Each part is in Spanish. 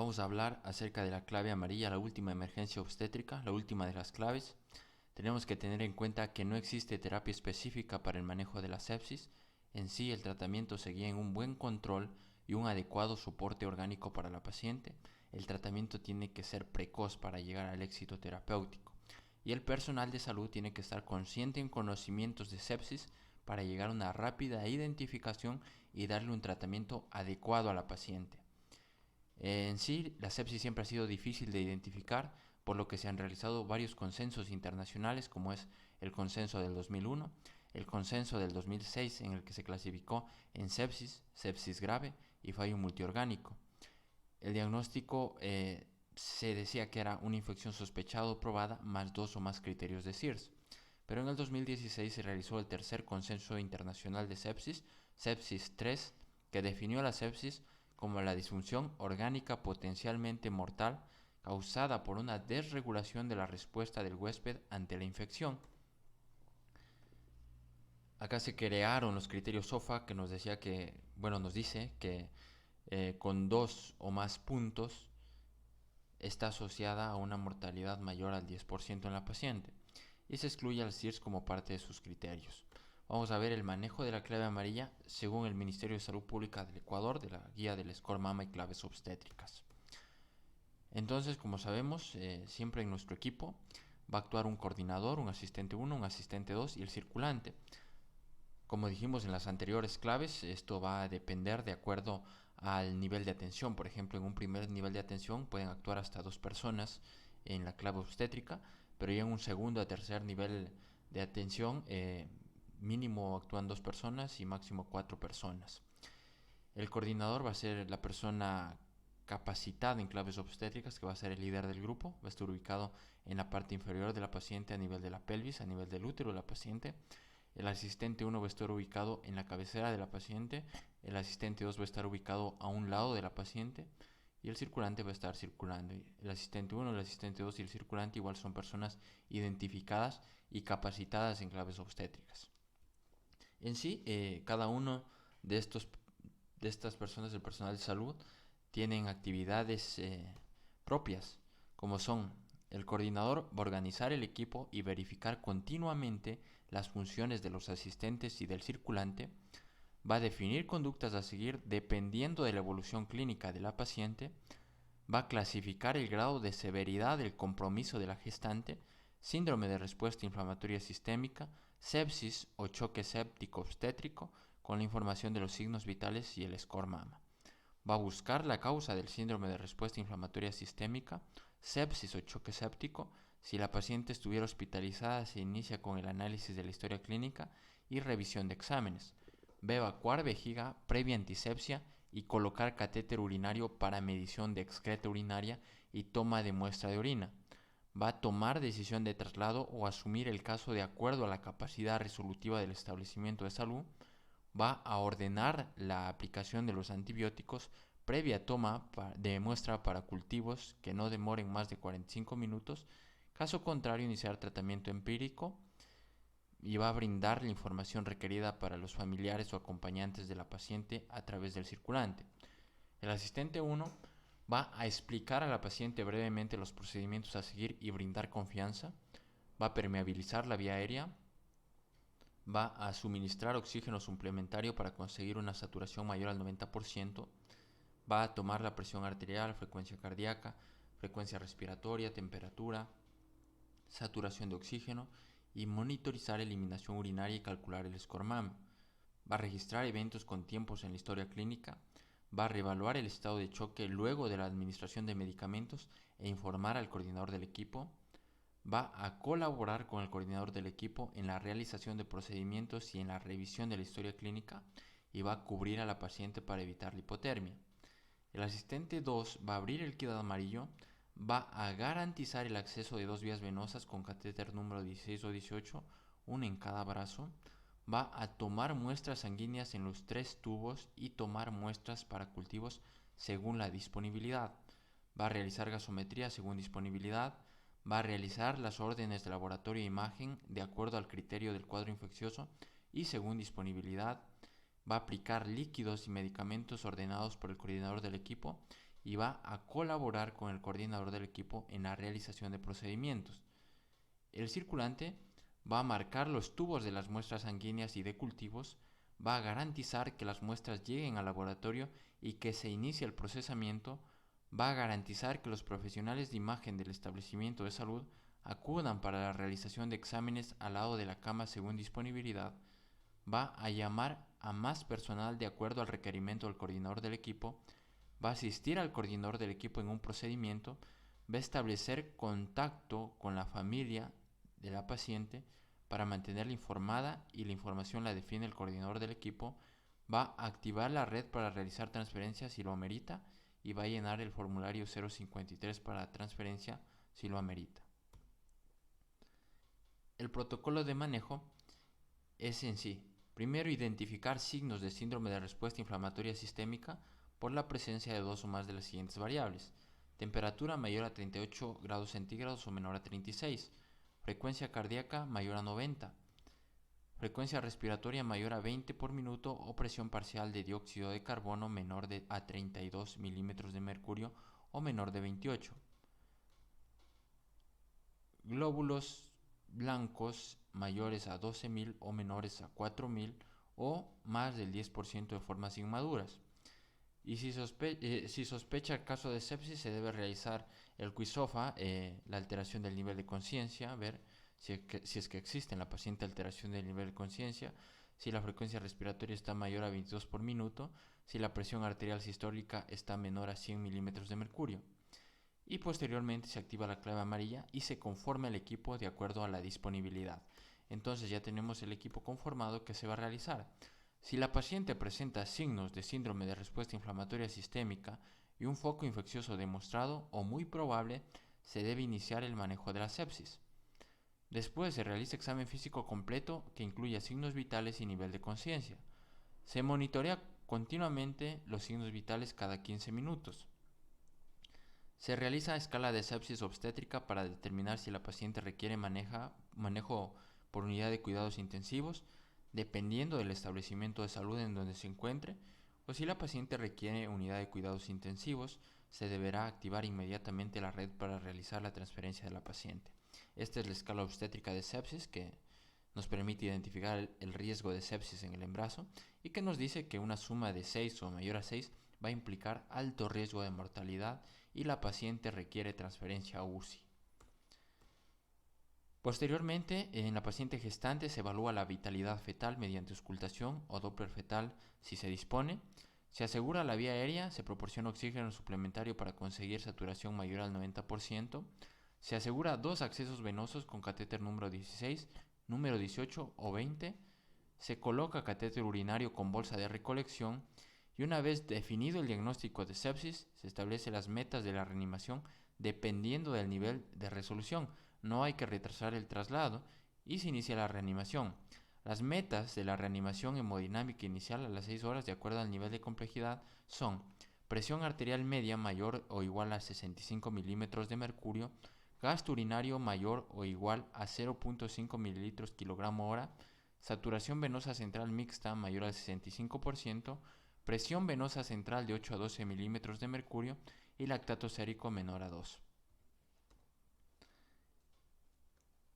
Vamos a hablar acerca de la clave amarilla, la última emergencia obstétrica, la última de las claves. Tenemos que tener en cuenta que no existe terapia específica para el manejo de la sepsis. En sí, el tratamiento se guía en un buen control y un adecuado soporte orgánico para la paciente. El tratamiento tiene que ser precoz para llegar al éxito terapéutico. Y el personal de salud tiene que estar consciente en conocimientos de sepsis para llegar a una rápida identificación y darle un tratamiento adecuado a la paciente. En sí, la sepsis siempre ha sido difícil de identificar, por lo que se han realizado varios consensos internacionales, como es el consenso del 2001, el consenso del 2006, en el que se clasificó en sepsis, sepsis grave y fallo multiorgánico. El diagnóstico se decía que era una infección sospechada o probada más 2 o más criterios de Sears. Pero en el 2016 se realizó el tercer consenso internacional de sepsis, sepsis 3, que definió la sepsis como la disfunción orgánica potencialmente mortal causada por una desregulación de la respuesta del huésped ante la infección. Acá se crearon los criterios SOFA que nos decía que, nos dice que con 2 o más puntos está asociada a una mortalidad mayor al 10% en la paciente y se excluye al CIRS como parte de sus criterios. Vamos a ver el manejo de la clave amarilla según el Ministerio de Salud Pública del Ecuador de la guía del SCORE Mama y claves obstétricas. Entonces, como sabemos, siempre en nuestro equipo va a actuar un coordinador, un asistente 1, un asistente 2 y el circulante. Como dijimos en las anteriores claves, esto va a depender de acuerdo al nivel de atención. Por ejemplo, en un primer nivel de atención pueden actuar hasta 2 personas en la clave obstétrica, pero ya en un segundo o tercer nivel de atención, mínimo actúan 2 personas y máximo 4 personas. El coordinador va a ser la persona capacitada en claves obstétricas, que va a ser el líder del grupo. Va a estar ubicado en la parte inferior de la paciente, a nivel de la pelvis, a nivel del útero de la paciente. El asistente 1 va a estar ubicado en la cabecera de la paciente. El asistente 2 va a estar ubicado a un lado de la paciente. Y el circulante va a estar circulando. El asistente 1, el asistente 2 y el circulante igual son personas identificadas y capacitadas en claves obstétricas. En sí, cada uno de estas personas del personal de salud tienen actividades propias, como son: el coordinador va a organizar el equipo y verificar continuamente las funciones de los asistentes y del circulante, va a definir conductas a seguir dependiendo de la evolución clínica de la paciente, va a clasificar el grado de severidad del compromiso de la gestante, síndrome de respuesta inflamatoria sistémica, sepsis o choque séptico obstétrico, con la información de los signos vitales y el score MAMA. Va a buscar la causa del síndrome de respuesta inflamatoria sistémica, sepsis o choque séptico. Si la paciente estuviera hospitalizada, se inicia con el análisis de la historia clínica y revisión de exámenes. Va a evacuar vejiga previa antisepsia y colocar catéter urinario para medición de excreta urinaria y toma de muestra de orina. Va a tomar decisión de traslado o asumir el caso de acuerdo a la capacidad resolutiva del establecimiento de salud. Va a ordenar la aplicación de los antibióticos previa toma de muestra para cultivos que no demoren más de 45 minutos. Caso contrario, iniciar tratamiento empírico y va a brindar la información requerida para los familiares o acompañantes de la paciente a través del circulante. El asistente 1 va a explicar a la paciente brevemente los procedimientos a seguir y brindar confianza. Va a permeabilizar la vía aérea. Va a suministrar oxígeno suplementario para conseguir una saturación mayor al 90%. Va a tomar la presión arterial, frecuencia cardíaca, frecuencia respiratoria, temperatura, saturación de oxígeno y monitorizar eliminación urinaria y calcular el score MAM. Va a registrar eventos con tiempos en la historia clínica. Va a reevaluar el estado de choque luego de la administración de medicamentos e informar al coordinador del equipo. Va a colaborar con el coordinador del equipo en la realización de procedimientos y en la revisión de la historia clínica y va a cubrir a la paciente para evitar la hipotermia. El asistente 2 va a abrir el kit amarillo, va a garantizar el acceso de 2 vías venosas con catéter número 16 o 18, una en cada brazo, va a tomar muestras sanguíneas en los 3 tubos y tomar muestras para cultivos según la disponibilidad, va a realizar gasometría según disponibilidad, va a realizar las órdenes de laboratorio e imagen de acuerdo al criterio del cuadro infeccioso y según disponibilidad, va a aplicar líquidos y medicamentos ordenados por el coordinador del equipo y va a colaborar con el coordinador del equipo en la realización de procedimientos. El circulante va a marcar los tubos de las muestras sanguíneas y de cultivos, va a garantizar que las muestras lleguen al laboratorio y que se inicie el procesamiento, va a garantizar que los profesionales de imagen del establecimiento de salud acudan para la realización de exámenes al lado de la cama según disponibilidad, va a llamar a más personal de acuerdo al requerimiento del coordinador del equipo, va a asistir al coordinador del equipo en un procedimiento, va a establecer contacto con la familia de la paciente para mantenerla informada y la información la define el coordinador del equipo, va a activar la red para realizar transferencias si lo amerita y va a llenar el formulario 053 para transferencia si lo amerita. El protocolo de manejo es en sí, primero, identificar signos de síndrome de respuesta inflamatoria sistémica por la presencia de dos o más de las siguientes variables: temperatura mayor a 38 grados centígrados o menor a 36, frecuencia cardíaca mayor a 90, frecuencia respiratoria mayor a 20 por minuto o presión parcial de dióxido de carbono menor a 32 milímetros de mercurio o menor de 28. Glóbulos blancos mayores a 12.000 o menores a 4.000 o más del 10% de formas inmaduras. Y si sospecha el caso de sepsis, se debe realizar el QI-SOFA, la alteración del nivel de conciencia, ver si es que existe en la paciente alteración del nivel de conciencia, si la frecuencia respiratoria está mayor a 22 por minuto, si la presión arterial sistólica está menor a 100 milímetros de mercurio. Y posteriormente se activa la clave amarilla y se conforma el equipo de acuerdo a la disponibilidad. Entonces ya tenemos el equipo conformado que se va a realizar. Si la paciente presenta signos de síndrome de respuesta inflamatoria sistémica y un foco infeccioso demostrado o muy probable, se debe iniciar el manejo de la sepsis. Después se realiza examen físico completo que incluya signos vitales y nivel de conciencia. Se monitorea continuamente los signos vitales cada 15 minutos. Se realiza escala de sepsis obstétrica para determinar si la paciente requiere manejo por unidad de cuidados intensivos, dependiendo del establecimiento de salud en donde se encuentre, o si la paciente requiere unidad de cuidados intensivos, se deberá activar inmediatamente la red para realizar la transferencia de la paciente. Esta es la escala obstétrica de sepsis que nos permite identificar el riesgo de sepsis en el embarazo y que nos dice que una suma de 6 o mayor a 6 va a implicar alto riesgo de mortalidad y la paciente requiere transferencia a UCI. Posteriormente, en la paciente gestante se evalúa la vitalidad fetal mediante auscultación o Doppler fetal si se dispone. Se asegura la vía aérea, se proporciona oxígeno suplementario para conseguir saturación mayor al 90%. Se asegura 2 accesos venosos con catéter número 16, número 18 o 20. Se coloca catéter urinario con bolsa de recolección. Y una vez definido el diagnóstico de sepsis, se establecen las metas de la reanimación dependiendo del nivel de resolución. No hay que retrasar el traslado y se inicia la reanimación. Las metas de la reanimación hemodinámica inicial a las 6 horas de acuerdo al nivel de complejidad son presión arterial media mayor o igual a 65 milímetros de mercurio, gasto urinario mayor o igual a 0.5 mililitros kilogramo hora, saturación venosa central mixta mayor al 65%, presión venosa central de 8 a 12 milímetros de mercurio y lactato sérico menor a 2.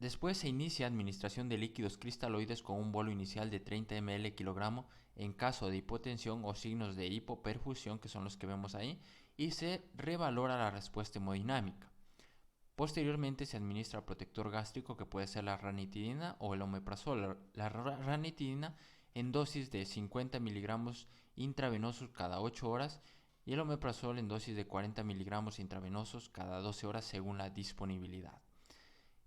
Después se inicia administración de líquidos cristaloides con un bolo inicial de 30 ml kilogramo en caso de hipotensión o signos de hipoperfusión, que son los que vemos ahí, y se revalora la respuesta hemodinámica. Posteriormente se administra protector gástrico, que puede ser la ranitidina o el omeprazol. La ranitidina en dosis de 50 miligramos intravenosos cada 8 horas y el omeprazol en dosis de 40 miligramos intravenosos cada 12 horas según la disponibilidad.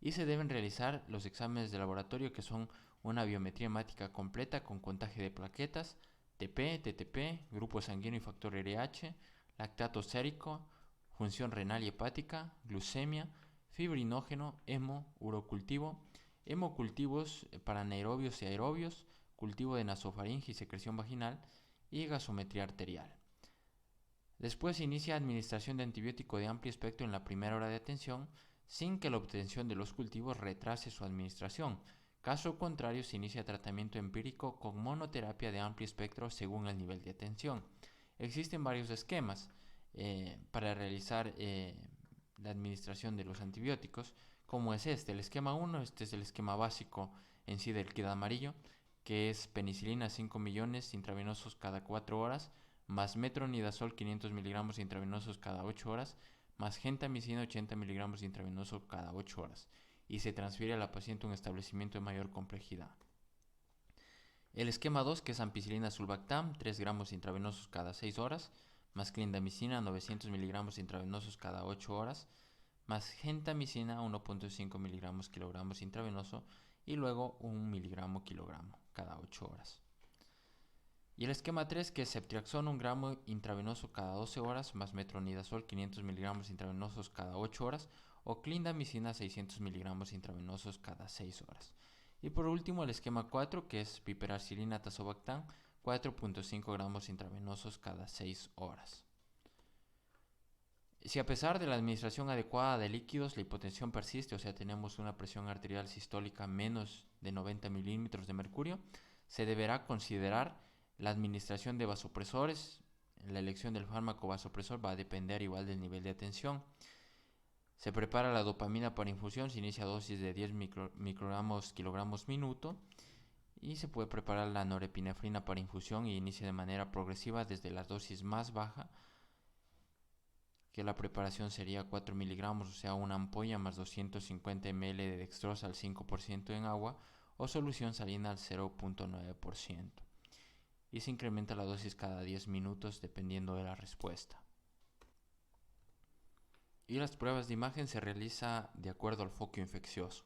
Y se deben realizar los exámenes de laboratorio, que son una biometría hemática completa con contagio de plaquetas, TP, TTP, grupo sanguíneo y factor RH, lactato sérico, función renal y hepática, glucemia, fibrinógeno, hemo, urocultivo, hemocultivos para anaerobios y aerobios, cultivo de nasofaringe y secreción vaginal y gasometría arterial. Después se inicia administración de antibiótico de amplio espectro en la primera hora de atención, sin que la obtención de los cultivos retrase su administración. Caso contrario, se inicia tratamiento empírico con monoterapia de amplio espectro según el nivel de atención. Existen varios esquemas. para realizar la administración de los antibióticos, como es el esquema 1. Este es el esquema básico en sí del kit amarillo, que es penicilina 5 millones intravenosos cada 4 horas, más metronidazol 500 miligramos intravenosos cada 8 horas, más gentamicina 80 miligramos intravenoso cada 8 horas, y se transfiere a la paciente a un establecimiento de mayor complejidad. El esquema 2, que es ampicilina sulbactam 3 gramos intravenosos cada 6 horas, más clindamicina 900 miligramos intravenosos cada 8 horas, más gentamicina 1.5 miligramos kilogramos intravenoso, y luego 1 miligramo kilogramo cada 8 horas. Y el esquema 3, que es ceftriaxona 1 gramo intravenoso cada 12 horas, más metronidazol 500 miligramos intravenosos cada 8 horas, o clindamicina 600 miligramos intravenosos cada 6 horas. Y por último, el esquema 4, que es piperacilina tazobactam 4.5 gramos intravenosos cada 6 horas. Si a pesar de la administración adecuada de líquidos la hipotensión persiste, o sea, tenemos una presión arterial sistólica menos de 90 milímetros de mercurio, se deberá considerar la administración de vasopresores. La elección del fármaco vasopresor va a depender igual del nivel de atención. Se prepara la dopamina para infusión, se inicia dosis de 10 microgramos kilogramos minuto, y se puede preparar la norepinefrina para infusión y inicia de manera progresiva desde la dosis más baja, que la preparación sería 4 miligramos, o sea, una ampolla más 250 ml de dextrosa al 5% en agua o solución salina al 0.9%. Y se incrementa la dosis cada 10 minutos dependiendo de la respuesta. Y las pruebas de imagen se realiza de acuerdo al foco infeccioso.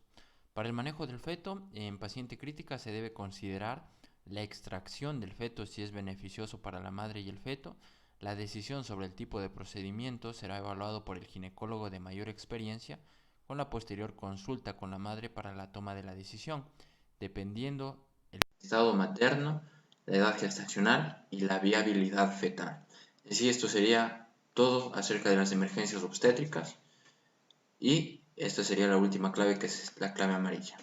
Para el manejo del feto, en paciente crítica se debe considerar la extracción del feto si es beneficioso para la madre y el feto. La decisión sobre el tipo de procedimiento será evaluado por el ginecólogo de mayor experiencia, con la posterior consulta con la madre para la toma de la decisión, dependiendo el estado materno, la edad gestacional y la viabilidad fetal. Así, esto sería todo acerca de las emergencias obstétricas, y esta sería la última clave, que es la clave amarilla.